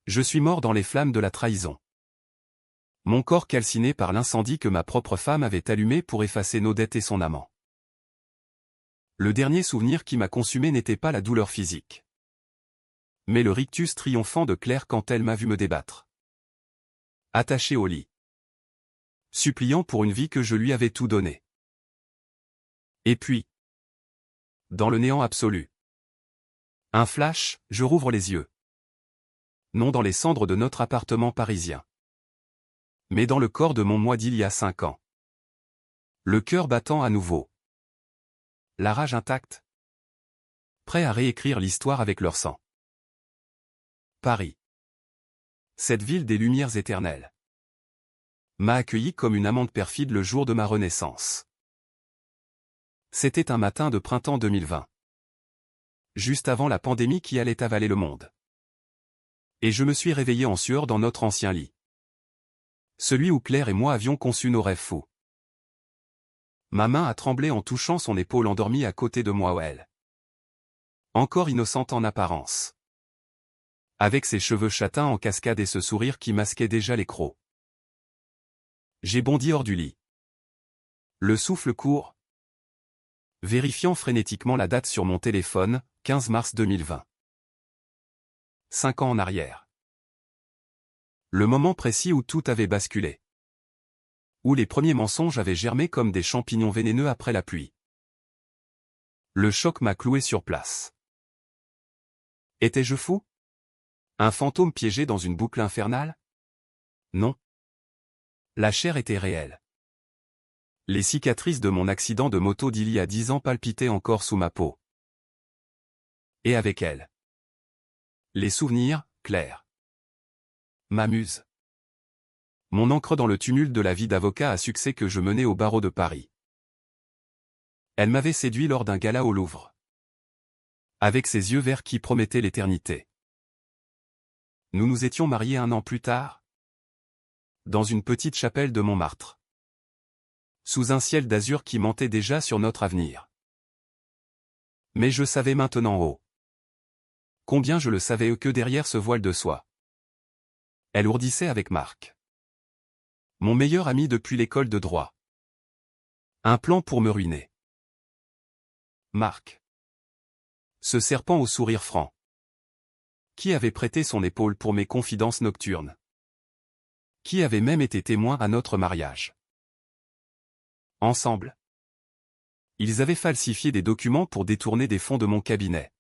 Je suis mort dans les flammes de la trahison. Mon corps calciné par l'incendie que ma propre femme avait allumé pour effacer nos dettes et son amant. Le dernier souvenir qui m'a consumé n'était pas la douleur physique, mais le rictus triomphant de Claire quand elle m'a vu me débattre, attaché au lit, suppliant pour une vie que je lui avais tout donné. Et puis, dans le néant absolu, un flash, je rouvre les yeux. Non dans les cendres de notre appartement parisien, mais dans le corps de mon moi d'il y a 5 ans. Le cœur battant à nouveau. La rage intacte. Prêt à réécrire l'histoire avec leur sang. Paris. Cette ville des lumières éternelles m'a accueilli comme une amante perfide le jour de ma renaissance. C'était un matin de printemps 2020. Juste avant la pandémie qui allait avaler le monde. Et je me suis réveillé en sueur dans notre ancien lit. Celui où Claire et moi avions conçu nos rêves fous. Ma main a tremblé en touchant son épaule endormie à côté de moi, elle. Encore innocente en apparence. Avec ses cheveux châtains en cascade et ce sourire qui masquait déjà les crocs. J'ai bondi hors du lit. Le souffle court. Vérifiant frénétiquement la date sur mon téléphone, 15 mars 2020. 5 ans en arrière. Le moment précis où tout avait basculé. Où les premiers mensonges avaient germé comme des champignons vénéneux après la pluie. Le choc m'a cloué sur place. Étais-je fou? Un fantôme piégé dans une boucle infernale? Non. La chair était réelle. Les cicatrices de mon accident de moto d'il y a 10 ans palpitaient encore sous ma peau. Et avec elles. Les souvenirs, Claire. Ma muse. Mon encre dans le tumulte de la vie d'avocat à succès que je menais au barreau de Paris. Elle m'avait séduit lors d'un gala au Louvre. Avec ses yeux verts qui promettaient l'éternité. Nous nous étions mariés 1 an plus tard. Dans une petite chapelle de Montmartre. Sous un ciel d'azur qui mentait déjà sur notre avenir. Mais je savais maintenant combien je le savais que derrière ce voile de soie. Elle ourdissait avec Marc. Mon meilleur ami depuis l'école de droit. Un plan pour me ruiner. Marc. Ce serpent au sourire franc. Qui avait prêté son épaule pour mes confidences nocturnes. Qui avait même été témoin à notre mariage. Ensemble. Ils avaient falsifié des documents pour détourner des fonds de mon cabinet.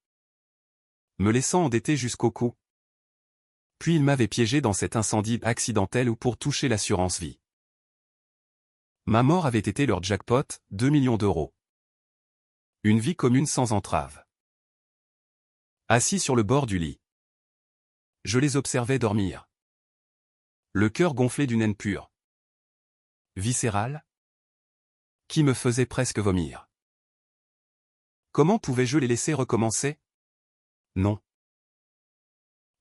Me laissant endetté jusqu'au cou. Puis ils m'avaient piégé dans cet incendie accidentel ou pour toucher l'assurance vie. Ma mort avait été leur jackpot, 2 millions d'euros. Une vie commune sans entrave. Assis sur le bord du lit. Je les observais dormir. Le cœur gonflé d'une haine pure. Viscérale. Qui me faisait presque vomir. Comment pouvais-je les laisser recommencer? Non.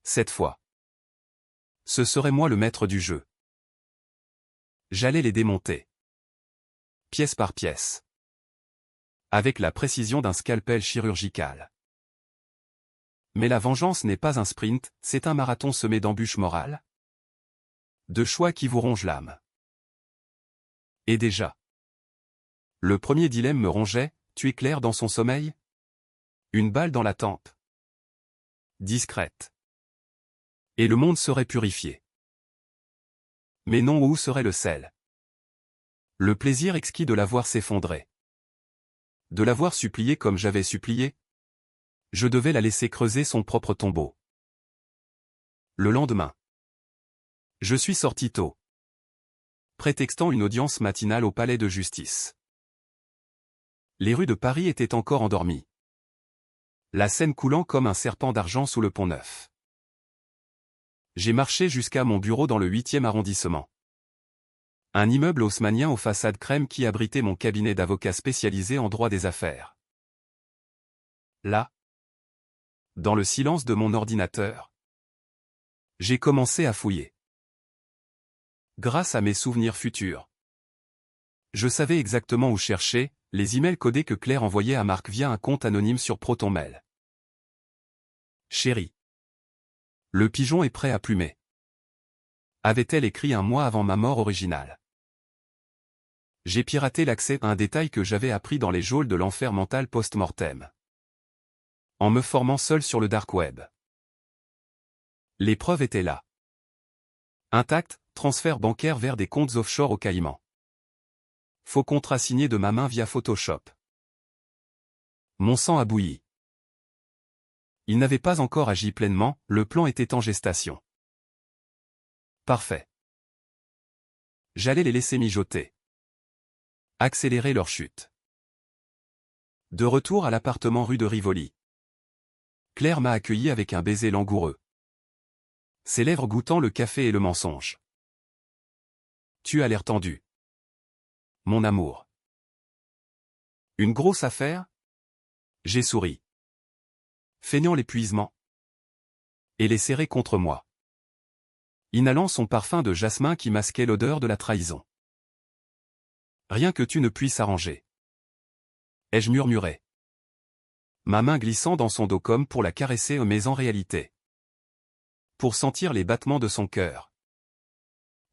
Cette fois. Ce serait moi le maître du jeu. J'allais les démonter. Pièce par pièce. Avec la précision d'un scalpel chirurgical. Mais la vengeance n'est pas un sprint, c'est un marathon semé d'embûches morales. De choix qui vous rongent l'âme. Et déjà. Le premier dilemme me rongeait, tuer Claire dans son sommeil? Une balle dans la tempe. Discrète. Et le monde serait purifié. Mais non, où serait le sel? Le plaisir exquis de la voir s'effondrer. De la voir supplier comme j'avais supplié? Je devais la laisser creuser son propre tombeau. Le lendemain. Je suis sorti tôt. Prétextant une audience matinale au palais de justice. Les rues de Paris étaient encore endormies. La Seine coulant comme un serpent d'argent sous le Pont-Neuf. J'ai marché jusqu'à mon bureau dans le 8e arrondissement. Un immeuble haussmannien aux façades crème qui abritait mon cabinet d'avocat spécialisé en droit des affaires. Là, dans le silence de mon ordinateur, j'ai commencé à fouiller. Grâce à mes souvenirs futurs. Je savais exactement où chercher, les emails codés que Claire envoyait à Marc via un compte anonyme sur ProtonMail. Chérie. Le pigeon est prêt à plumer. Avait-elle écrit un mois avant ma mort originale? J'ai piraté l'accès à un détail que j'avais appris dans les geôles de l'enfer mental post-mortem. En me formant seul sur le dark web. Les preuves étaient là. Intact, transfert bancaire vers des comptes offshore au Caïmans. Faux contrat signé de ma main via Photoshop. Mon sang a bouilli. Il n'avait pas encore agi pleinement, le plan était en gestation. Parfait. J'allais les laisser mijoter. Accélérer leur chute. De retour à l'appartement rue de Rivoli. Claire m'a accueilli avec un baiser langoureux. Ses lèvres goûtant le café et le mensonge. Tu as l'air tendu. Mon amour. Une grosse affaire? J'ai souri. Feignant l'épuisement. Et les serrer contre moi. Inhalant son parfum de jasmin qui masquait l'odeur de la trahison. Rien que tu ne puisses arranger. Ai-je murmuré. Ma main glissant dans son dos comme pour la caresser mais en réalité. Pour sentir les battements de son cœur.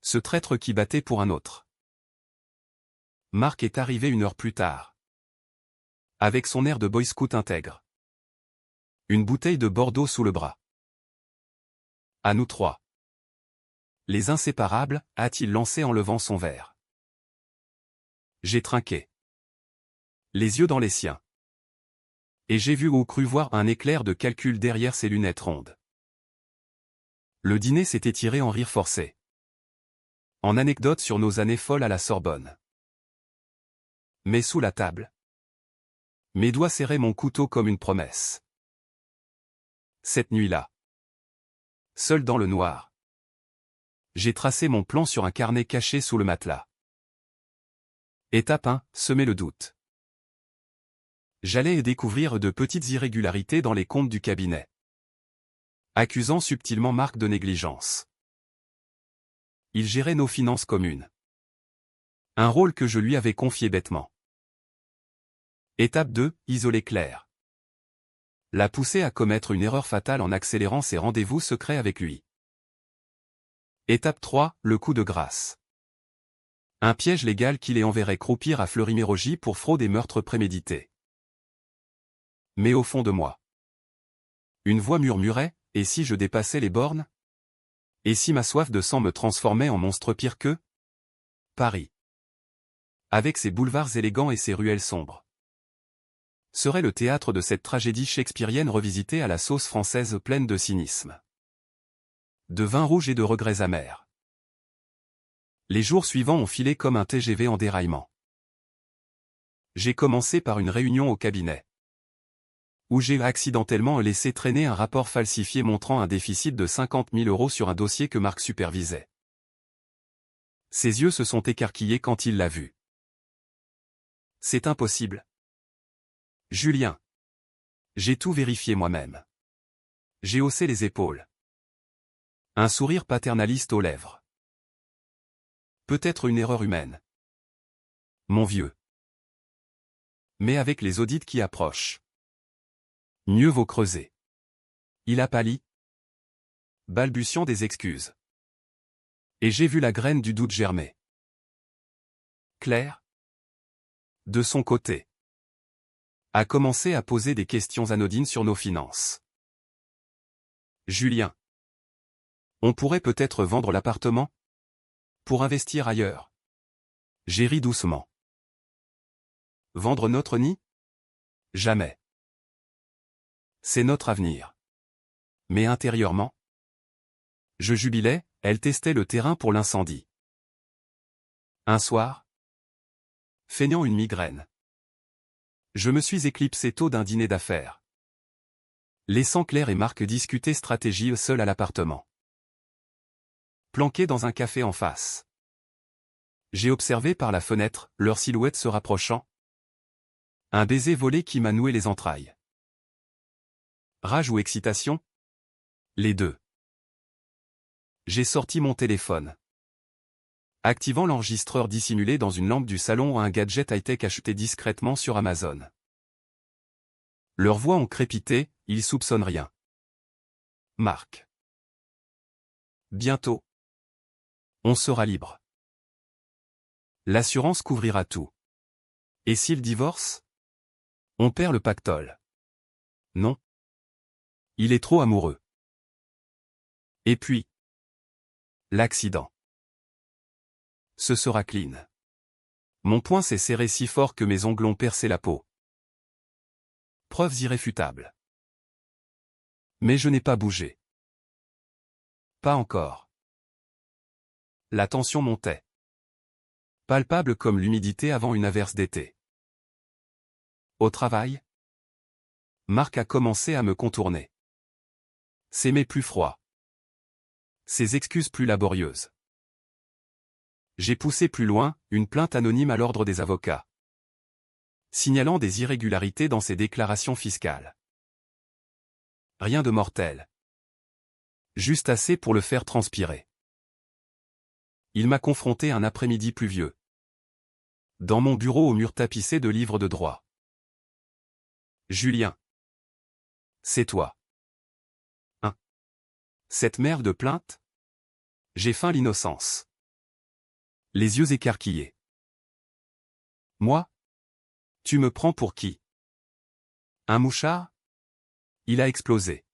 Ce traître qui battait pour un autre. Marc est arrivé 1 heure plus tard. Avec son air de boy scout intègre. Une bouteille de Bordeaux sous le bras. À nous 3. Les inséparables, a-t-il lancé en levant son verre. J'ai trinqué. Les yeux dans les siens. Et j'ai vu ou cru voir un éclair de calcul derrière ses lunettes rondes. Le dîner s'est étiré en rire forcé. En anecdote sur nos années folles à la Sorbonne. Mais sous la table. Mes doigts serraient mon couteau comme une promesse. Cette nuit-là. Seul dans le noir. J'ai tracé mon plan sur un carnet caché sous le matelas. Étape 1, semer le doute. J'allais découvrir de petites irrégularités dans les comptes du cabinet. Accusant subtilement Marc de négligence. Il gérait nos finances communes. Un rôle que je lui avais confié bêtement. Étape 2, isoler Claire. La pousser à commettre une erreur fatale en accélérant ses rendez-vous secrets avec lui. Étape 3, le coup de grâce. Un piège légal qui les enverrait croupir à Fleury-Mérogis pour fraude et meurtre prémédité. Mais au fond de moi. Une voix murmurait, et si je dépassais les bornes? Et si ma soif de sang me transformait en monstre pire que Paris. Avec ses boulevards élégants et ses ruelles sombres. Serait le théâtre de cette tragédie shakespearienne revisitée à la sauce française pleine de cynisme. De vin rouge et de regrets amers. Les jours suivants ont filé comme un TGV en déraillement. J'ai commencé par une réunion au cabinet. Où j'ai accidentellement laissé traîner un rapport falsifié montrant un déficit de 50 000 € sur un dossier que Marc supervisait. Ses yeux se sont écarquillés quand il l'a vu. C'est impossible. Julien. J'ai tout vérifié moi-même. J'ai haussé les épaules. Un sourire paternaliste aux lèvres. Peut-être une erreur humaine. Mon vieux. Mais avec les audits qui approchent. Mieux vaut creuser. Il a pâli. Balbutiant des excuses. Et j'ai vu la graine du doute germer. Claire. De son côté. A commencé à poser des questions anodines sur nos finances. Julien. On pourrait peut-être vendre l'appartement? Pour investir ailleurs. J'ai ri doucement. Vendre notre nid? Jamais. C'est notre avenir. Mais intérieurement? Je jubilais, elle testait le terrain pour l'incendie. Un soir? Feignant une migraine. Je me suis éclipsé tôt d'un dîner d'affaires. Laissant Claire et Marc discuter stratégie seuls à l'appartement. Planqués dans un café en face. J'ai observé par la fenêtre, leur silhouette se rapprochant. Un baiser volé qui m'a noué les entrailles. Rage ou excitation? Les deux. J'ai sorti mon téléphone. Activant l'enregistreur dissimulé dans une lampe du salon ou un gadget high-tech acheté discrètement sur Amazon. Leurs voix ont crépité, ils soupçonnent rien. Marc. Bientôt. On sera libre. L'assurance couvrira tout. Et s'il divorce? On perd le pactole. Non. Il est trop amoureux. Et puis, l'accident. Ce sera clean. Mon poing s'est serré si fort que mes ongles ont percé la peau. Preuves irréfutables. Mais je n'ai pas bougé. Pas encore. La tension montait. Palpable comme l'humidité avant une averse d'été. Au travail, Marc a commencé à me contourner. Ses mets plus froids. Ses excuses plus laborieuses. J'ai poussé plus loin, une plainte anonyme à l'ordre des avocats. Signalant des irrégularités dans ses déclarations fiscales. Rien de mortel. Juste assez pour le faire transpirer. Il m'a confronté un après-midi pluvieux. Dans mon bureau au mur tapissé de livres de droit. Julien. C'est toi. Hein? Cette merde de plainte? J'ai feint l'innocence. Les yeux écarquillés. Moi? Tu me prends pour qui? Un mouchard? Il a explosé.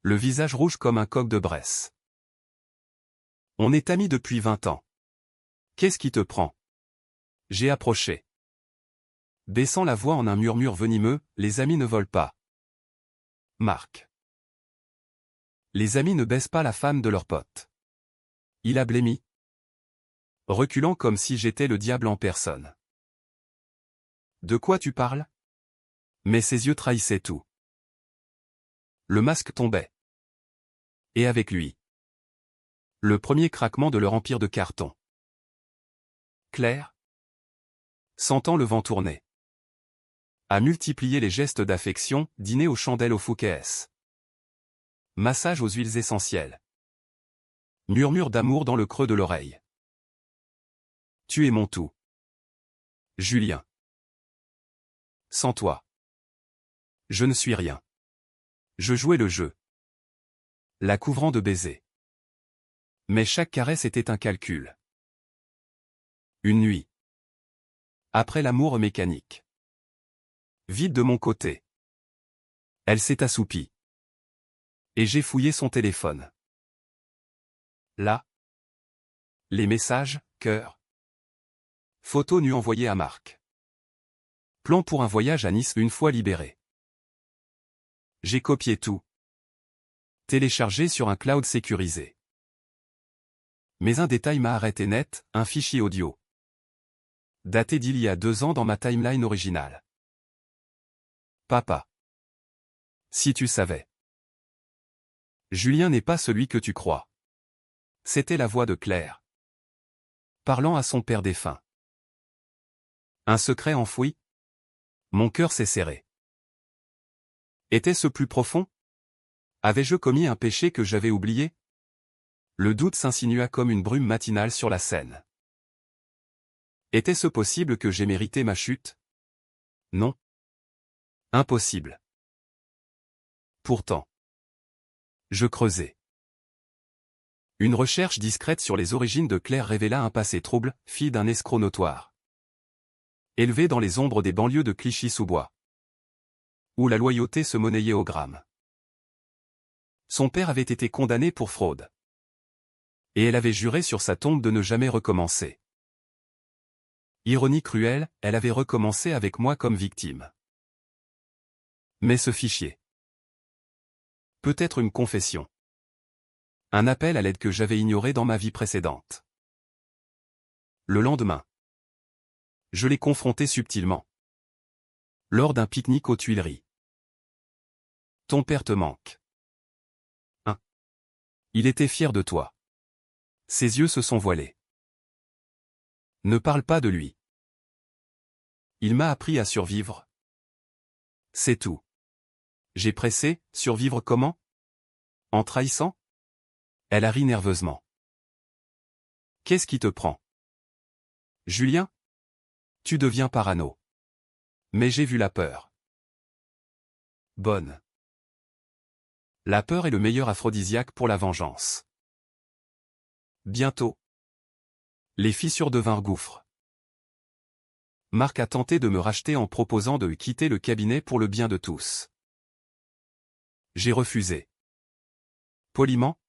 Le visage rouge comme un coq de Bresse. On est amis depuis 20 ans. Qu'est-ce qui te prend? J'ai approché. Baissant la voix en un murmure venimeux, les amis ne volent pas. Marc. Les amis ne baissent pas la femme de leur pote. Il a blêmi. Reculant comme si j'étais le diable en personne. De quoi tu parles? Mais ses yeux trahissaient tout. Le masque tombait. Et avec lui. Le premier craquement de leur empire de carton. Claire, sentant le vent tourner, a multiplié les gestes d'affection, dîner aux chandelles au Fouquet's. Massage aux huiles essentielles. Murmure d'amour dans le creux de l'oreille. Tu es mon tout. Julien. Sans toi. Je ne suis rien. Je jouais le jeu. La couvrant de baisers. Mais chaque caresse était un calcul. Une nuit. Après l'amour mécanique. Vide de mon côté. Elle s'est assoupie. Et j'ai fouillé son téléphone. Là. Les messages, cœur. Photo nue envoyée à Marc. Plan pour un voyage à Nice une fois libéré. J'ai copié tout. Téléchargé sur un cloud sécurisé. Mais un détail m'a arrêté net, un fichier audio. Daté d'il y a 2 ans dans ma timeline originale. Papa. Si tu savais. Julien n'est pas celui que tu crois. C'était la voix de Claire. Parlant à son père défunt. Un secret enfoui? Mon cœur s'est serré. Était-ce plus profond? Avais-je commis un péché que j'avais oublié? Le doute s'insinua comme une brume matinale sur la scène. Était-ce possible que j'aie mérité ma chute? Non. Impossible. Pourtant. Je creusais. Une recherche discrète sur les origines de Claire révéla un passé trouble, fille d'un escroc notoire. Élevée dans les ombres des banlieues de Clichy-sous-Bois. Où la loyauté se monnayait au gramme. Son père avait été condamné pour fraude. Et elle avait juré sur sa tombe de ne jamais recommencer. Ironie cruelle, elle avait recommencé avec moi comme victime. Mais ce fichier. Peut-être une confession. Un appel à l'aide que j'avais ignoré dans ma vie précédente. Le lendemain. Je l'ai confronté subtilement. Lors d'un pique-nique aux Tuileries. Ton père te manque. Hein? Il était fier de toi. Ses yeux se sont voilés. Ne parle pas de lui. Il m'a appris à survivre. C'est tout. J'ai pressé, survivre comment? En trahissant? Elle a ri nerveusement. Qu'est-ce qui te prend? Julien? Tu deviens parano. Mais j'ai vu la peur. Bonne. La peur est le meilleur aphrodisiaque pour la vengeance. Bientôt. Les fissures devinrent gouffres. Marc a tenté de me racheter en proposant de quitter le cabinet pour le bien de tous. J'ai refusé. Poliment.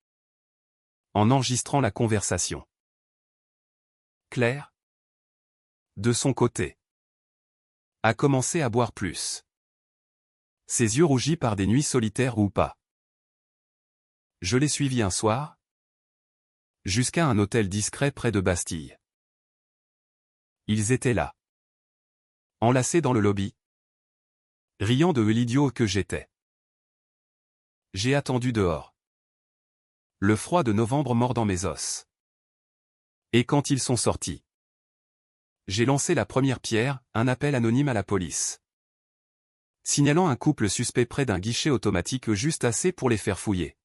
En enregistrant la conversation. Claire, de son côté, a commencé à boire plus. Ses yeux rougis par des nuits solitaires ou pas. Je l'ai suivi un soir, jusqu'à un hôtel discret près de Bastille. Ils étaient là. Enlacés dans le lobby. Riant de l'idiot que j'étais. J'ai attendu dehors. Le froid de novembre mordant mes os. Et quand ils sont sortis, j'ai lancé la première pierre, un appel anonyme à la police. Signalant un couple suspect près d'un guichet automatique juste assez pour les faire fouiller.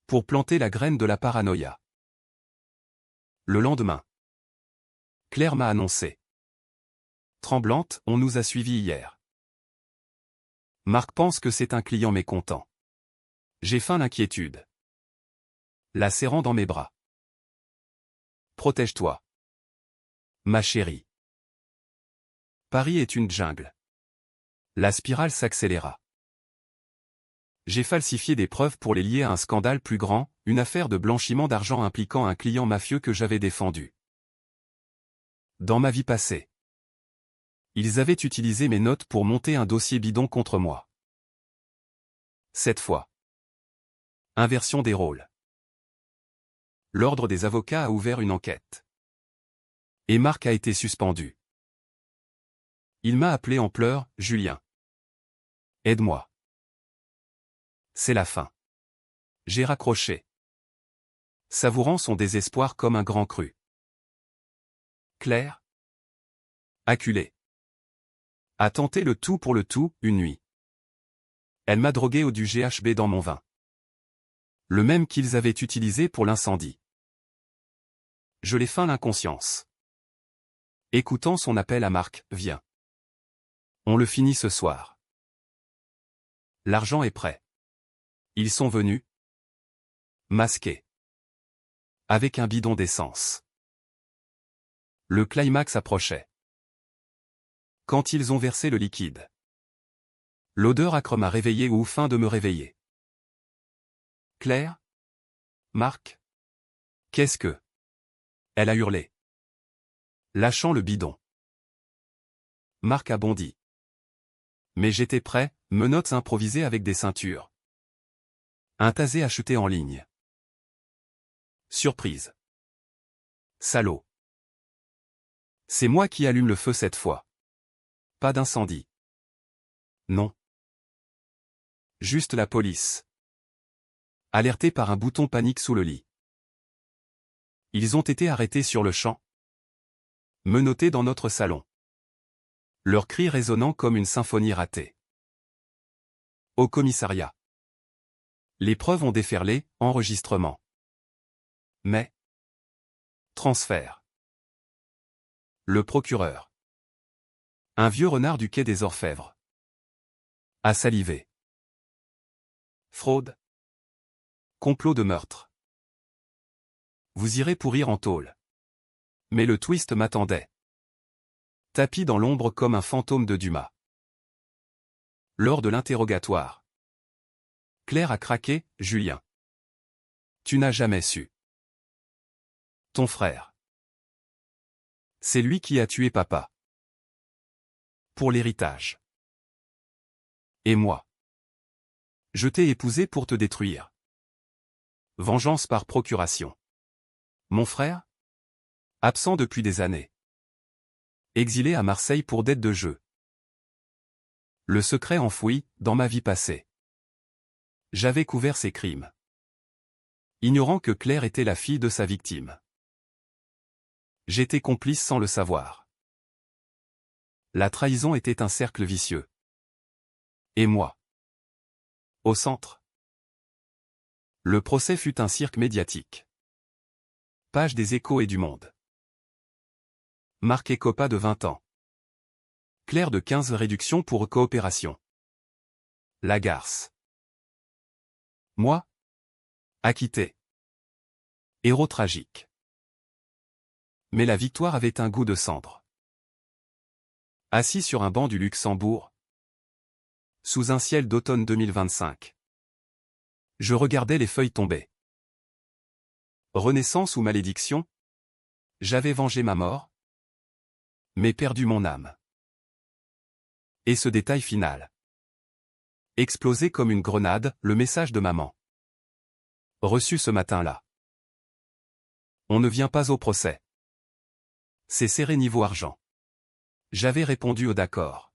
Pour planter la graine de la paranoïa. Le lendemain, Claire m'a annoncé. Tremblante, on nous a suivis hier. Marc pense que c'est un client mécontent. J'ai feint l'inquiétude. La serrant dans mes bras. Protège-toi. Ma chérie. Paris est une jungle. La spirale s'accéléra. J'ai falsifié des preuves pour les lier à un scandale plus grand, une affaire de blanchiment d'argent impliquant un client mafieux que j'avais défendu. Dans ma vie passée, ils avaient utilisé mes notes pour monter un dossier bidon contre moi. Cette fois, inversion des rôles. L'ordre des avocats a ouvert une enquête. Et Marc a été suspendu. Il m'a appelé en pleurs, Julien. Aide-moi. C'est la fin. J'ai raccroché. Savourant son désespoir comme un grand cru. Claire, acculée, a tenté le tout pour le tout, une nuit. Elle m'a drogué au du GHB dans mon vin. Le même qu'ils avaient utilisé pour l'incendie. Je l'ai feint l'inconscience. Écoutant son appel à Marc, viens. On le finit ce soir. L'argent est prêt. Ils sont venus. Masqués. Avec un bidon d'essence. Le climax approchait. Quand ils ont versé le liquide. L'odeur âcre m'a réveillé ou feint de me réveiller. Claire? Marc? Qu'est-ce que? Elle a hurlé. Lâchant le bidon. Marc a bondi. Mais j'étais prêt, menottes improvisées avec des ceintures. Un tasé acheté en ligne. Surprise. Salaud. C'est moi qui allume le feu cette fois. Pas d'incendie. Non. Juste la police. Alertés par un bouton panique sous le lit. Ils ont été arrêtés sur le champ. Menottés dans notre salon. Leurs cris résonnant comme une symphonie ratée. Au commissariat. Les preuves ont déferlé, enregistrement. Mais. Transfert. Le procureur. Un vieux renard du quai des Orfèvres. A salivé. Fraude. Complot de meurtre. Vous irez pourrir en tôle. Mais le twist m'attendait. Tapi dans l'ombre comme un fantôme de Dumas. Lors de l'interrogatoire. Claire a craqué, Julien. Tu n'as jamais su. Ton frère. C'est lui qui a tué papa. Pour l'héritage. Et moi. Je t'ai épousé pour te détruire. Vengeance par procuration. Mon frère? Absent depuis des années. Exilé à Marseille pour dette de jeu. Le secret enfoui, dans ma vie passée. J'avais couvert ses crimes. Ignorant que Claire était la fille de sa victime. J'étais complice sans le savoir. La trahison était un cercle vicieux. Et moi. Au centre. Le procès fut un cirque médiatique. Page des Échos et du Monde. Marc écopa de 20 ans. Claire de 15 réduction pour coopération. La garce. Moi? Acquitté. Héros tragique. Mais la victoire avait un goût de cendre. Assis sur un banc du Luxembourg, sous un ciel d'automne 2025, je regardais les feuilles tomber. Renaissance ou malédiction? J'avais vengé ma mort, mais perdu mon âme. Et ce détail final. Explosé comme une grenade, le message de maman. Reçu ce matin-là. On ne vient pas au procès. C'est serré niveau argent. J'avais répondu au d'accord.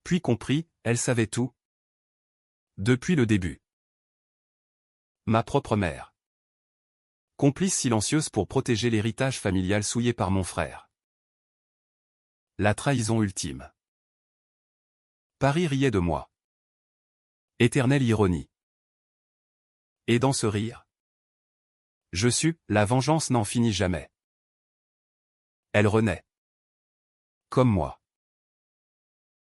Puis compris, elle savait tout. Depuis le début. Ma propre mère. Complice silencieuse pour protéger l'héritage familial souillé par mon frère. La trahison ultime. Paris riait de moi. Éternelle ironie. Et dans ce rire, je sus, la vengeance n'en finit jamais. Elle renaît. Comme moi.